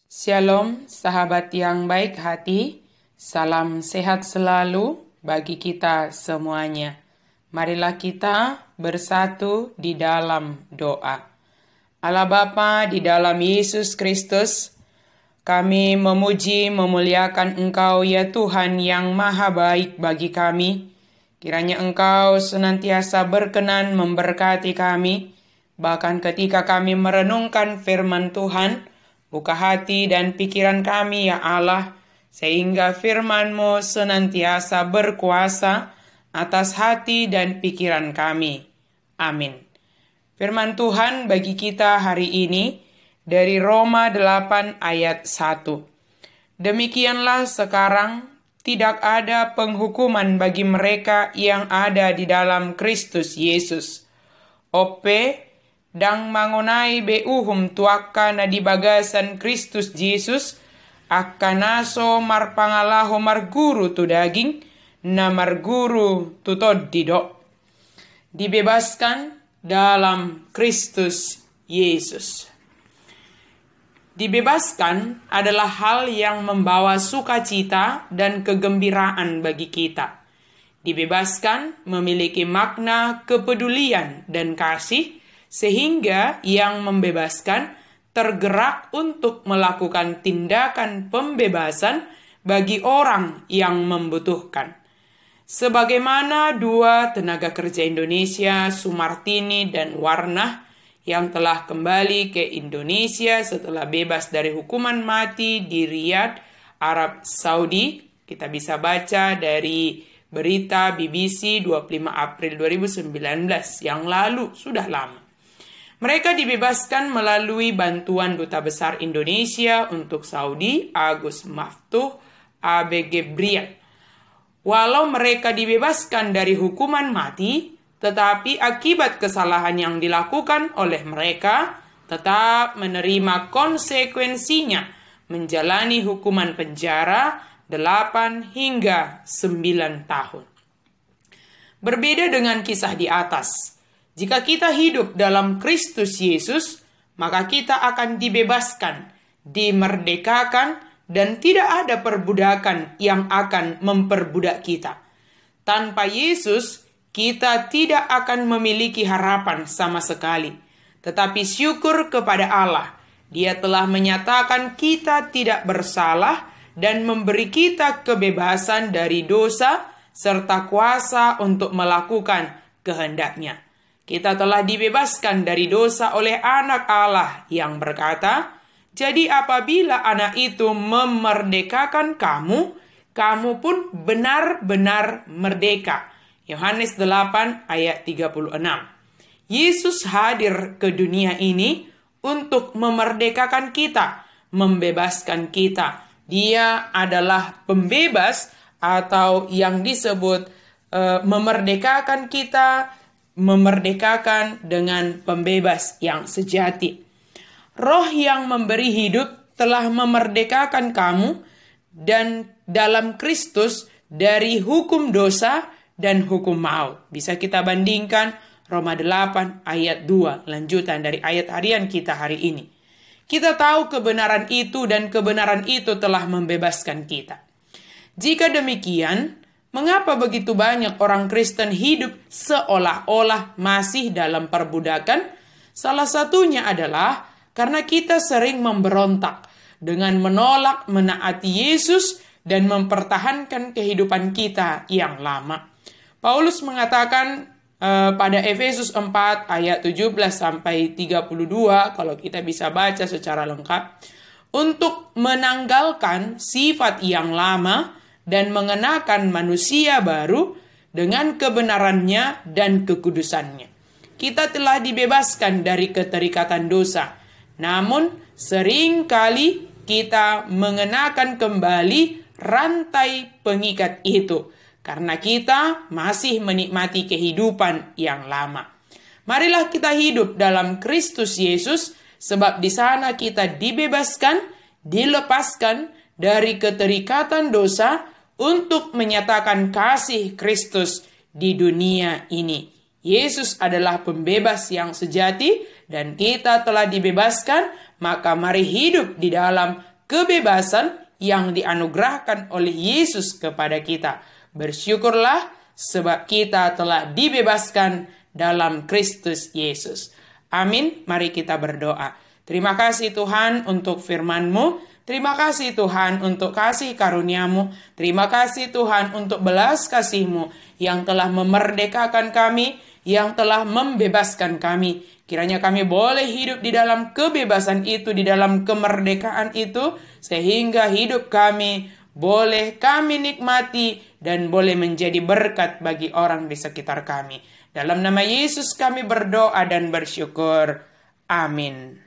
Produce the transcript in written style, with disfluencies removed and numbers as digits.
Shalom, sahabat yang baik hati. Salam sehat selalu bagi kita semuanya. Marilah kita bersatu di dalam doa. Allah Bapa, di dalam Yesus Kristus, kami memuji, memuliakan Engkau ya Tuhan yang maha baik bagi kami. Kiranya Engkau senantiasa berkenan memberkati kami, bahkan ketika kami merenungkan firman Tuhan. Buka hati dan pikiran kami ya Allah, sehingga firman-Mu senantiasa berkuasa atas hati dan pikiran kami. Amin. Firman Tuhan bagi kita hari ini dari Roma 8 ayat 1. Demikianlah sekarang tidak ada penghukuman bagi mereka yang ada di dalam Kristus Yesus. Ope dang mangonai beuhum tuakana di bagasan Kristus Yesus akanaso marpangalaho marguru tu daging na marguru tu toddido. Dibebaskan dalam Kristus Yesus. Dibebaskan adalah hal yang membawa sukacita dan kegembiraan bagi kita. Dibebaskan memiliki makna kepedulian dan kasih, sehingga yang membebaskan tergerak untuk melakukan tindakan pembebasan bagi orang yang membutuhkan. Sebagaimana dua tenaga kerja Indonesia, Sumartini dan Warnah, yang telah kembali ke Indonesia setelah bebas dari hukuman mati di Riyadh, Arab Saudi. Kita bisa baca dari berita BBC 25 April 2019 yang lalu, sudah lama. Mereka dibebaskan melalui bantuan Duta Besar Indonesia untuk Saudi, Agus Maftuh AB Gebriel. Walau mereka dibebaskan dari hukuman mati, tetapi akibat kesalahan yang dilakukan oleh mereka tetap menerima konsekuensinya menjalani hukuman penjara 8 hingga 9 tahun. Berbeda dengan kisah di atas, jika kita hidup dalam Kristus Yesus, maka kita akan dibebaskan, dimerdekakan, dan tidak ada perbudakan yang akan memperbudak kita. Tanpa Yesus, kita tidak akan memiliki harapan sama sekali. Tetapi syukur kepada Allah, Dia telah menyatakan kita tidak bersalah dan memberi kita kebebasan dari dosa serta kuasa untuk melakukan kehendak-Nya. Kita telah dibebaskan dari dosa oleh anak Allah yang berkata, jadi apabila anak itu memerdekakan kamu, kamu pun benar-benar merdeka. Yohanes 8 ayat 36. Yesus hadir ke dunia ini untuk memerdekakan kita, membebaskan kita. Dia adalah pembebas atau yang disebut memerdekakan kita, memerdekakan dengan pembebas yang sejati. Roh yang memberi hidup telah memerdekakan kamu dan dalam Kristus dari hukum dosa dan hukum maut. Bisa kita bandingkan Roma 8 ayat 2, lanjutan dari ayat harian kita hari ini. Kita tahu kebenaran itu dan kebenaran itu telah membebaskan kita. Jika demikian, mengapa begitu banyak orang Kristen hidup seolah-olah masih dalam perbudakan? Salah satunya adalah karena kita sering memberontak dengan menolak menaati Yesus dan mempertahankan kehidupan kita yang lama. Paulus mengatakan pada Efesus 4 ayat 17 sampai 32, kalau kita bisa baca secara lengkap, untuk menanggalkan sifat yang lama dan mengenakan manusia baru dengan kebenarannya dan kekudusannya. Kita telah dibebaskan dari keterikatan dosa, namun seringkali kita mengenakan kembali rantai pengikat itu, karena kita masih menikmati kehidupan yang lama. Marilah kita hidup dalam Kristus Yesus, sebab di sana kita dibebaskan, dilepaskan dari keterikatan dosa, untuk menyatakan kasih Kristus di dunia ini. Yesus adalah pembebas yang sejati dan kita telah dibebaskan, maka mari hidup di dalam kebebasan yang dianugerahkan oleh Yesus kepada kita. Bersyukurlah sebab kita telah dibebaskan dalam Kristus Yesus. Amin. Mari kita berdoa. Terima kasih Tuhan untuk firman-Mu. Terima kasih Tuhan untuk kasih karunia-Mu. Terima kasih Tuhan untuk belas kasih-Mu yang telah memerdekakan kami, yang telah membebaskan kami. Kiranya kami boleh hidup di dalam kebebasan itu, di dalam kemerdekaan itu, sehingga hidup kami boleh kami nikmati dan boleh menjadi berkat bagi orang di sekitar kami. Dalam nama Yesus kami berdoa dan bersyukur. Amin.